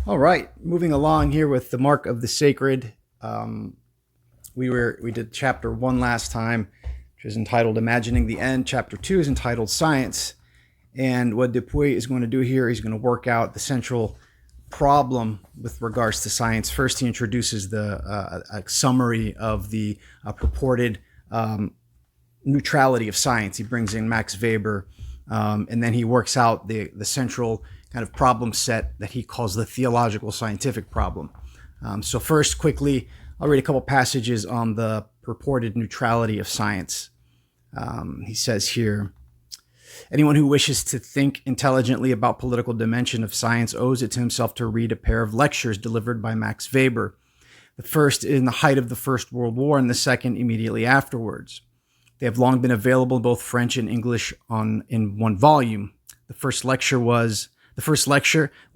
All right, moving along here with the mark of the sacred. We did chapter 1 last time, which is entitled Imagining the End. Chapter 2 is entitled Science. And what Dupuy is going to do here, he's going to work out the central problem with regards to science. First, he introduces a summary of the purported neutrality of science. He brings in Max Weber, and then he works out the central kind of problem set that he calls the theological scientific problem. So first, quickly, I'll read a couple passages on the purported neutrality of science. He says here, anyone who wishes to think intelligently about political dimension of science owes it to himself to read a pair of lectures delivered by Max Weber. The first in the height of the First World War and the second immediately afterwards. They have long been available in both French and English in one volume. The first lecture,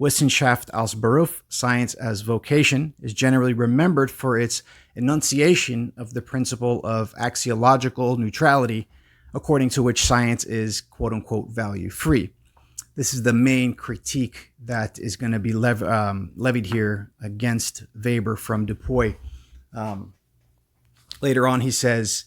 Wissenschaft als Beruf, Science as Vocation, is generally remembered for its enunciation of the principle of axiological neutrality, according to which science is quote-unquote value-free. This is the main critique that is going to be levied here against Weber from Dupuy. Later on, he says,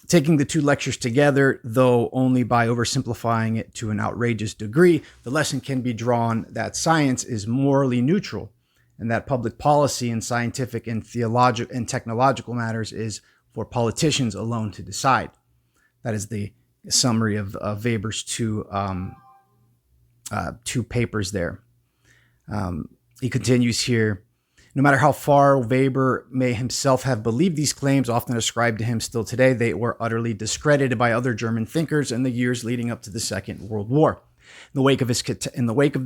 taking the two lectures together, though only by oversimplifying it to an outrageous degree, the lesson can be drawn that science is morally neutral and that public policy in scientific and theological and technological matters is for politicians alone to decide. That is the summary of Weber's two papers there. He continues here. No matter how far Weber may himself have believed these claims, often ascribed to him still today, they were utterly discredited by other German thinkers in the years leading up to the Second World War. In the wake of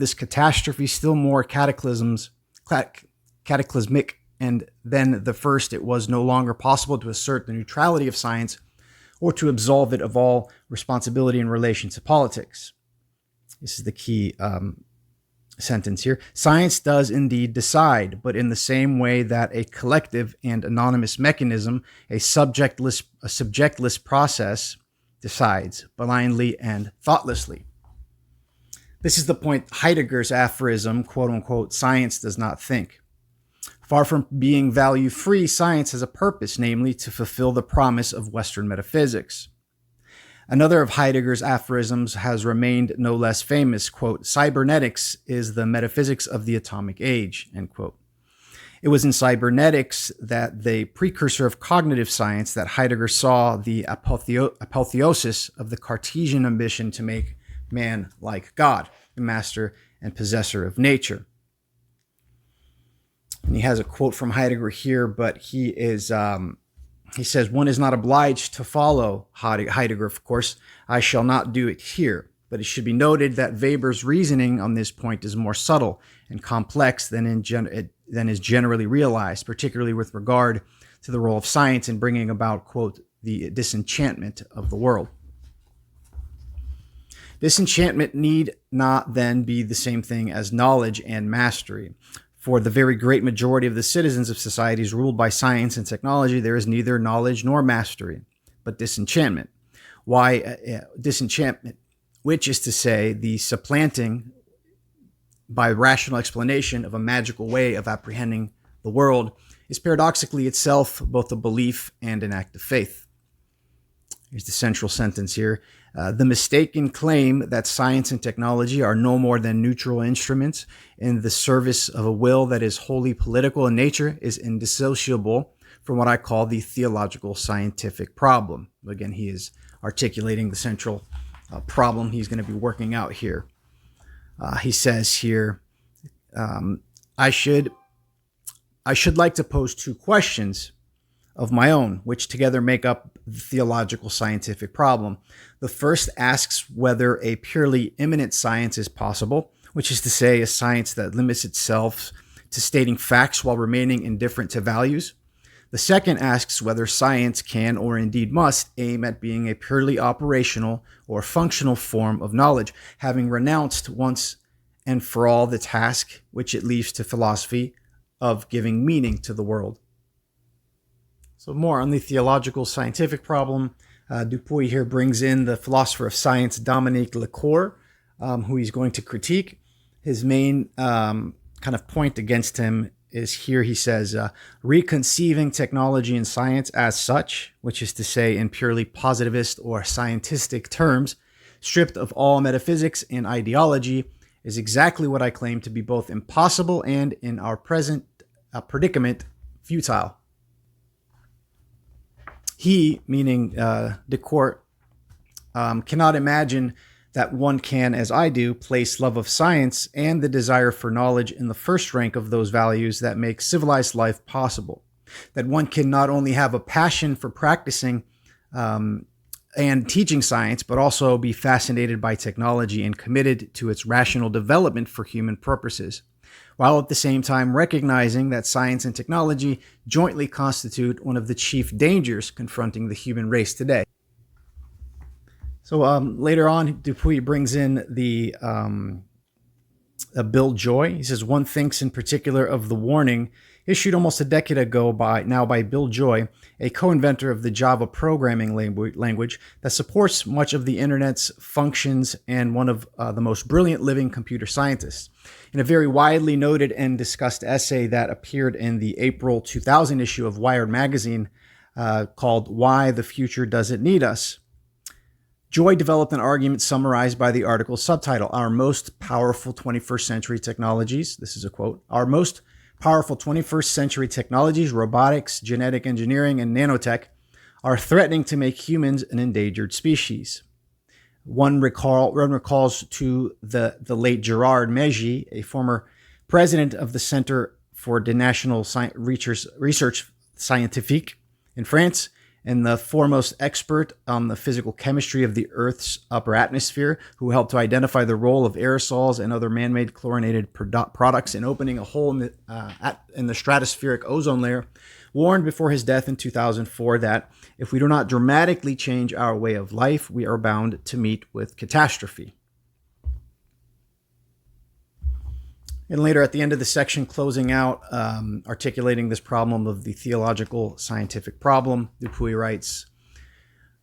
this catastrophe, still more cataclysmic, and then the first, it was no longer possible to assert the neutrality of science or to absolve it of all responsibility in relation to politics. This is the key sentence here. Science does indeed decide, but in the same way that a collective and anonymous mechanism, a subjectless process, decides blindly and thoughtlessly. This is the point Heidegger's aphorism, quote unquote, science does not think. Far from being value-free, science has a purpose, namely to fulfill the promise of Western metaphysics. Another of Heidegger's aphorisms has remained no less famous, quote, cybernetics is the metaphysics of the atomic age, end quote. It was in cybernetics, that the precursor of cognitive science, that Heidegger saw the apotheosis of the Cartesian ambition to make man like God, the master and possessor of nature. And he has a quote from Heidegger here, but he says, one is not obliged to follow Heidegger, of course. I shall not do it here. But it should be noted that Weber's reasoning on this point is more subtle and complex than is generally realized, particularly with regard to the role of science in bringing about, quote, the disenchantment of the world. Disenchantment need not then be the same thing as knowledge and mastery. For the very great majority of the citizens of societies ruled by science and technology, there is neither knowledge nor mastery, but disenchantment. Why disenchantment? Which is to say, the supplanting by rational explanation of a magical way of apprehending the world is paradoxically itself both a belief and an act of faith. Here's the central sentence here. The mistaken claim that science and technology are no more than neutral instruments in the service of a will that is wholly political in nature is indissociable from what I call the theological scientific problem. Again, he is articulating the central problem he's going to be working out here. He says here, I should like to pose two questions of my own, which together make up the theological scientific problem. The first asks whether a purely immanent science is possible, which is to say a science that limits itself to stating facts while remaining indifferent to values. The second asks whether science can, or indeed must, aim at being a purely operational or functional form of knowledge, having renounced once and for all the task which it leaves to philosophy of giving meaning to the world. So more on the theological scientific problem. Dupuy here brings in the philosopher of science, Dominique Lecour, who he's going to critique. His main kind of point against him is here. He says, reconceiving technology and science as such, which is to say in purely positivist or scientistic terms, stripped of all metaphysics and ideology, is exactly what I claim to be both impossible and, in our present predicament, futile. He, meaning Descartes, cannot imagine that one can, as I do, place love of science and the desire for knowledge in the first rank of those values that make civilized life possible. That one can not only have a passion for practicing and teaching science, but also be fascinated by technology and committed to its rational development for human purposes, while at the same time recognizing that science and technology jointly constitute one of the chief dangers confronting the human race today. So later on, Dupuy brings in the Bill Joy. He says, one thinks in particular of the warning issued almost a decade ago by Bill Joy, a co-inventor of the Java programming language that supports much of the internet's functions and one of the most brilliant living computer scientists. In a very widely noted and discussed essay that appeared in the April 2000 issue of Wired magazine called Why the Future Doesn't Need Us, Joy developed an argument summarized by the article's subtitle, Our Most Powerful 21st Century Technologies, this is a quote, our most powerful 21st century technologies, robotics, genetic engineering, and nanotech are threatening to make humans an endangered species. One recalls to the late Gerard Megy, a former president of the Center for the National Research Scientifique in France, and the foremost expert on the physical chemistry of the Earth's upper atmosphere, who helped to identify the role of aerosols and other man-made chlorinated products in opening a hole in the stratospheric ozone layer, warned before his death in 2004 that if we do not dramatically change our way of life, we are bound to meet with catastrophe. And later at the end of the section, closing out, articulating this problem of the theological scientific problem, Dupuy writes,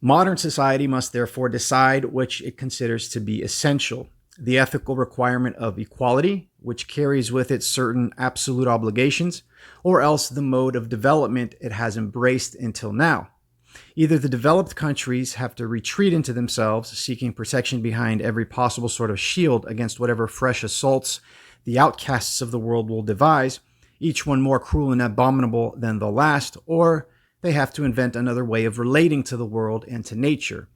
modern society must therefore decide which it considers to be essential, the ethical requirement of equality, which carries with it certain absolute obligations, or else the mode of development it has embraced until now. Either the developed countries have to retreat into themselves, seeking protection behind every possible sort of shield against whatever fresh assaults the outcasts of the world will devise, each one more cruel and abominable than the last, or they have to invent another way of relating to the world and to nature,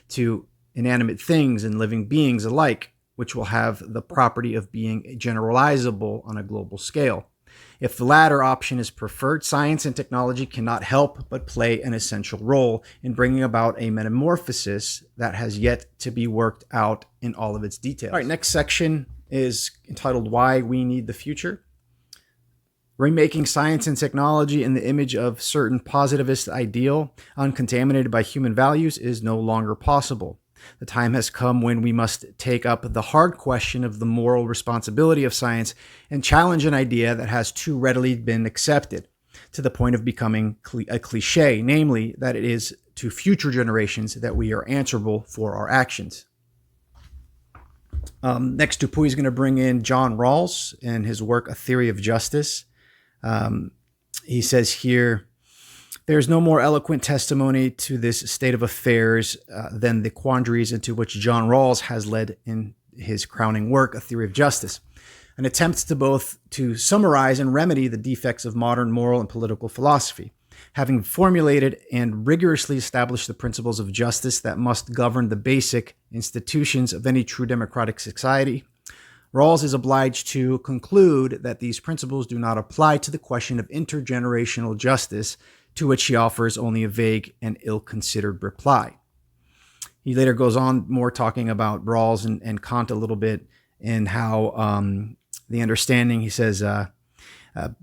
to inanimate things and living beings alike, which will have the property of being generalizable on a global scale. If the latter option is preferred, science and technology cannot help but play an essential role in bringing about a metamorphosis that has yet to be worked out in all of its details. All right, next section is entitled Why We Need the Future. Remaking science and technology in the image of certain positivist ideal, uncontaminated by human values, is no longer possible. The time has come when we must take up the hard question of the moral responsibility of science and challenge an idea that has too readily been accepted, to the point of becoming a cliche, namely that it is to future generations that we are answerable for our actions. Next, Dupuy is going to bring in John Rawls and his work, A Theory of Justice. He says here, there's no more eloquent testimony to this state of affairs than the quandaries into which John Rawls has led in his crowning work, A Theory of Justice, an attempt to both to summarize and remedy the defects of modern moral and political philosophy. Having formulated and rigorously established the principles of justice that must govern the basic institutions of any true democratic society, Rawls is obliged to conclude that these principles do not apply to the question of intergenerational justice, to which he offers only a vague and ill-considered reply. He later goes on more talking about Rawls and Kant a little bit, and how the understanding, he says,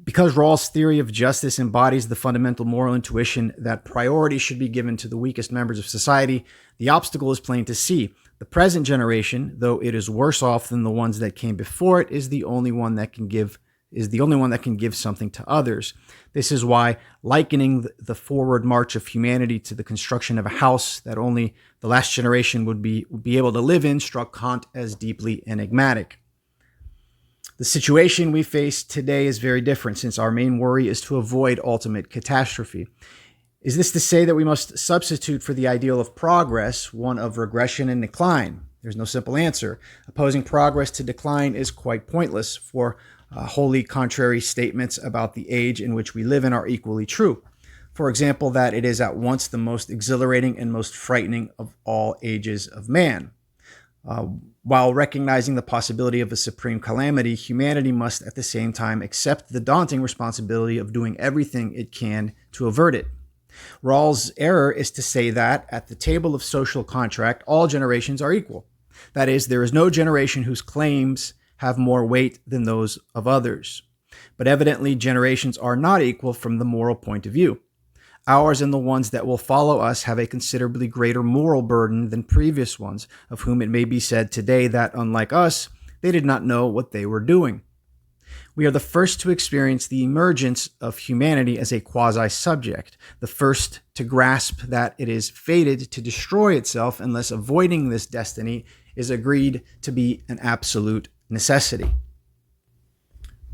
because Rawls' theory of justice embodies the fundamental moral intuition that priority should be given to the weakest members of society, the obstacle is plain to see. The present generation, though it is worse off than the ones that came before it, is the only one that can give something to others. This is why likening the forward march of humanity to the construction of a house that only the last generation would be able to live in struck Kant as deeply enigmatic. The situation we face today is very different, since our main worry is to avoid ultimate catastrophe. Is this to say that we must substitute for the ideal of progress one of regression and decline? There's no simple answer. Opposing progress to decline is quite pointless, for wholly contrary statements about the age in which we live in are equally true. For example, that it is at once the most exhilarating and most frightening of all ages of man. While recognizing the possibility of a supreme calamity, humanity must at the same time accept the daunting responsibility of doing everything it can to avert it. Rawls' error is to say that, at the table of social contract, all generations are equal. That is, there is no generation whose claims have more weight than those of others. But evidently, generations are not equal from the moral point of view. Ours and the ones that will follow us have a considerably greater moral burden than previous ones, of whom it may be said today that, unlike us, they did not know what they were doing. We are the first to experience the emergence of humanity as a quasi-subject, the first to grasp that it is fated to destroy itself unless avoiding this destiny is agreed to be an absolute necessity.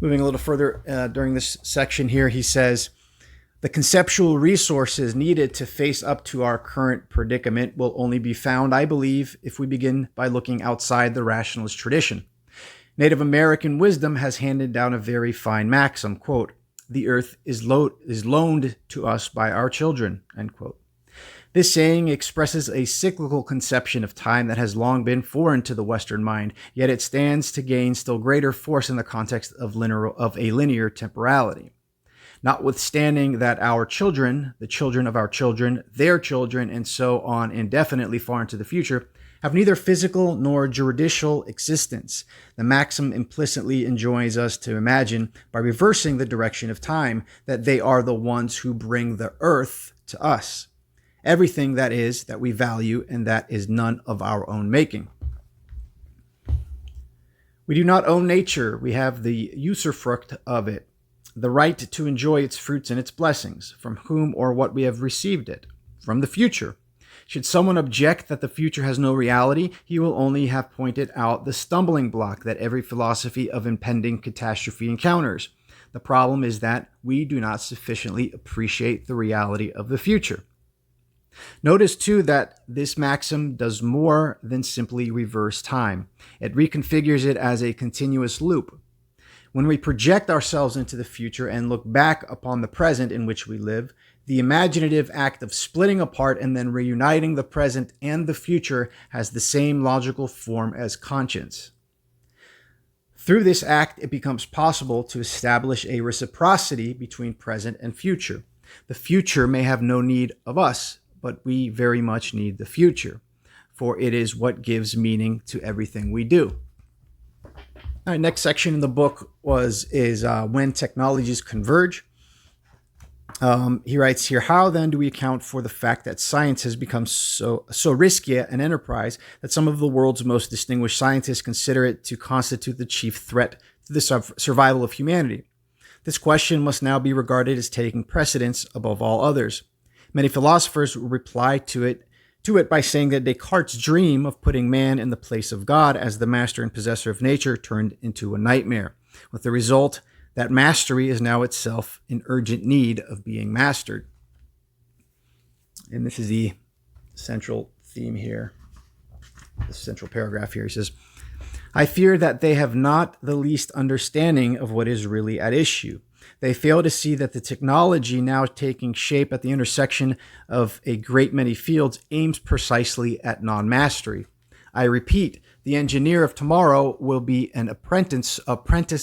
Moving a little further during this section here, he says, the conceptual resources needed to face up to our current predicament will only be found, I believe, if we begin by looking outside the rationalist tradition. Native American wisdom has handed down a very fine maxim, quote, the earth is loaned to us by our children, end quote. This saying expresses a cyclical conception of time that has long been foreign to the Western mind, yet it stands to gain still greater force in the context of a linear temporality. Notwithstanding that our children, the children of our children, their children, and so on indefinitely far into the future, have neither physical nor juridical existence, the maxim implicitly enjoins us to imagine, by reversing the direction of time, that they are the ones who bring the earth to us. Everything, that is, that we value and that is none of our own making. We do not own nature. We have the usufruct of it, the right to enjoy its fruits and its blessings. From whom or what we have received it? From the future. Should someone object that the future has no reality, he will only have pointed out the stumbling block that every philosophy of impending catastrophe encounters. The problem is that we do not sufficiently appreciate the reality of the future. Notice, too, that this maxim does more than simply reverse time. It reconfigures it as a continuous loop. When we project ourselves into the future and look back upon the present in which we live, the imaginative act of splitting apart and then reuniting the present and the future has the same logical form as conscience. Through this act, it becomes possible to establish a reciprocity between present and future. The future may have no need of us, but we very much need the future, for it is what gives meaning to everything we do. All right, next section in the book is when technologies converge. He writes here, how then do we account for the fact that science has become so risky an enterprise that some of the world's most distinguished scientists consider it to constitute the chief threat to the survival of humanity? This question must now be regarded as taking precedence above all others. Many philosophers reply to it by saying that Descartes' dream of putting man in the place of God as the master and possessor of nature turned into a nightmare, with the result that mastery is now itself in urgent need of being mastered. And this is the central theme here, the central paragraph here. He says, I fear that they have not the least understanding of what is really at issue. They fail to see that the technology now taking shape at the intersection of a great many fields aims precisely at non-mastery. I repeat, the engineer of tomorrow will be an apprentice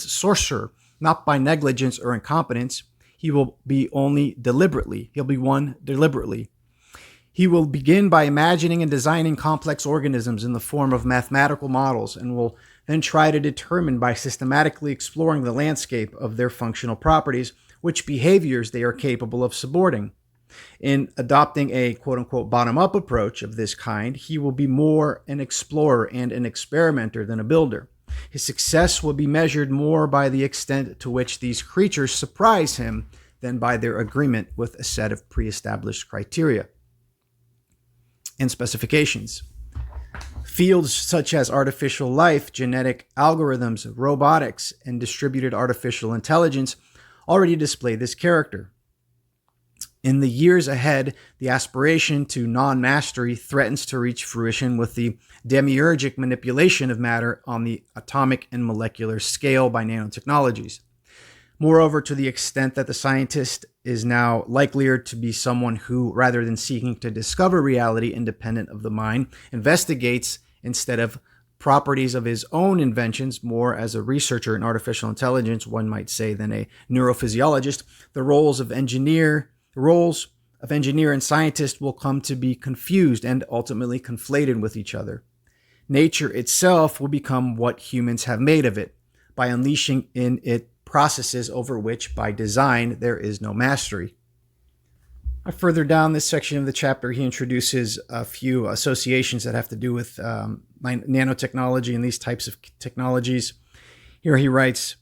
sorcerer, not by negligence or incompetence. He will be only deliberately. He'll be one deliberately. He will begin by imagining and designing complex organisms in the form of mathematical models, and will then try to determine by systematically exploring the landscape of their functional properties which behaviors they are capable of subordinating. In adopting a quote-unquote bottom-up approach of this kind, he will be more an explorer and an experimenter than a builder. His success will be measured more by the extent to which these creatures surprise him than by their agreement with a set of pre-established criteria and specifications. Fields such as artificial life, genetic algorithms, robotics, and distributed artificial intelligence already display this character. In the years ahead, the aspiration to non-mastery threatens to reach fruition with the demiurgic manipulation of matter on the atomic and molecular scale by nanotechnologies. Moreover, to the extent that the scientist is now likelier to be someone who, rather than seeking to discover reality independent of the mind, investigates instead of properties of his own inventions, more as a researcher in artificial intelligence, one might say, than a neurophysiologist, the roles of engineer and scientist will come to be confused and ultimately conflated with each other. Nature itself will become what humans have made of it, by unleashing in it processes over which, by design, there is no mastery. Further down this section of the chapter, he introduces a few associations that have to do with nanotechnology and these types of technologies. Here he writes,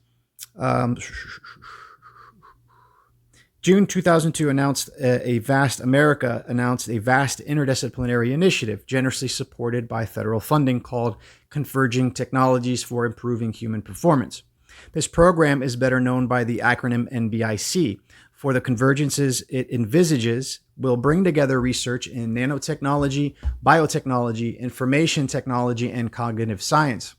June 2002 announced a vast interdisciplinary initiative generously supported by federal funding called Converging Technologies for Improving Human Performance. This program is better known by the acronym NBIC, for the convergences it envisages will bring together research in nanotechnology, biotechnology, information technology, and cognitive science,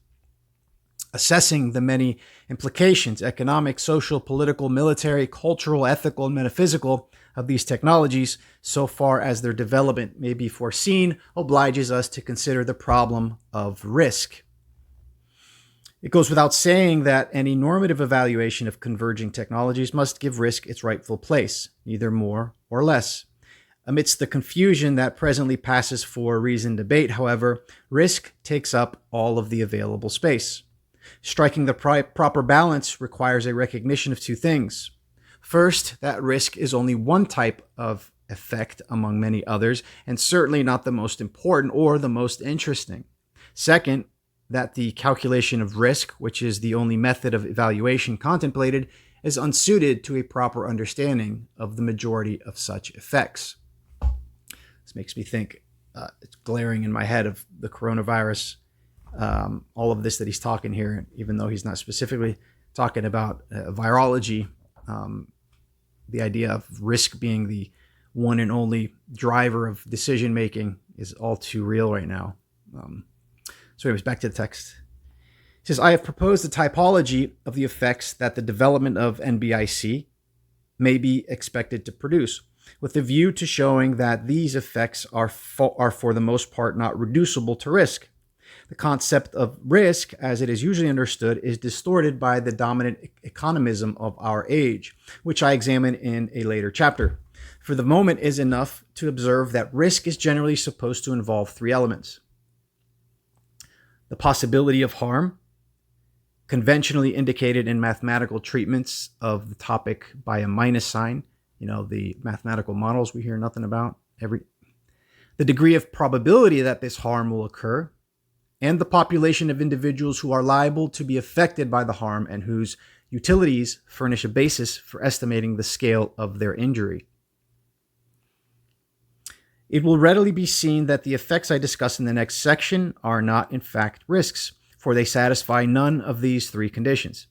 assessing the many implications, economic, social, political, military, cultural, ethical, and metaphysical of these technologies so far as their development may be foreseen, obliges us to consider the problem of risk. It goes without saying that any normative evaluation of converging technologies must give risk its rightful place, neither more or less. Amidst the confusion that presently passes for reasoned debate, however, risk takes up all of the available space. Striking the proper balance requires a recognition of two things. First, that risk is only one type of effect among many others, and certainly not the most important or the most interesting. Second, that the calculation of risk, which is the only method of evaluation contemplated, is unsuited to a proper understanding of the majority of such effects. This makes me think, it's glaring in my head of the coronavirus, all of this that he's talking here, even though he's not specifically talking about virology, the idea of risk being the one and only driver of decision making is all too real right now. So anyways, back to the text. It says, I have proposed a typology of the effects that the development of NBIC may be expected to produce, with a view to showing that these effects are for the most part not reducible to risk. The concept of risk, as it is usually understood, is distorted by the dominant economism of our age, which I examine in a later chapter. For the moment, it is enough to observe that risk is generally supposed to involve three elements. The possibility of harm, conventionally indicated in mathematical treatments of the topic by a minus sign, the mathematical models we hear nothing about. The degree of probability that this harm will occur, and the population of individuals who are liable to be affected by the harm and whose utilities furnish a basis for estimating the scale of their injury. It will readily be seen that the effects I discuss in the next section are not, in fact, risks, for they satisfy none of these three conditions.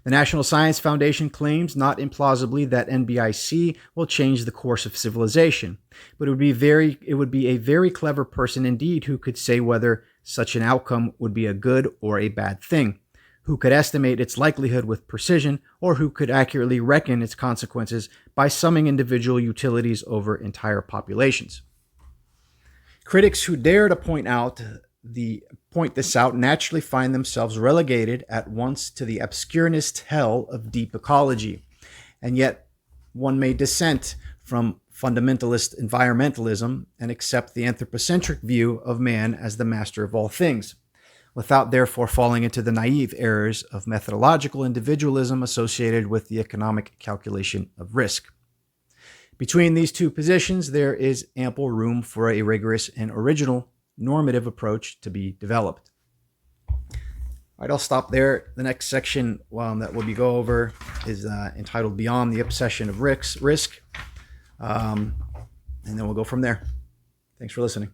The National Science Foundation claims, not implausibly, that NBIC will change the course of civilization, but it would be a very clever person indeed who could say whether such an outcome would be a good or a bad thing, who could estimate its likelihood with precision, or who could accurately reckon its consequences by summing individual utilities over entire populations. Critics who dare to point this out naturally find themselves relegated at once to the obscurest hell of deep ecology, and yet one may dissent from fundamentalist environmentalism and accept the anthropocentric view of man as the master of all things, without therefore falling into the naive errors of methodological individualism associated with the economic calculation of risk. Between these two positions, there is ample room for a rigorous and original normative approach to be developed. All right, I'll stop there. The next section that we'll go over is entitled Beyond the Obsession of Risk, and then we'll go from there. Thanks for listening.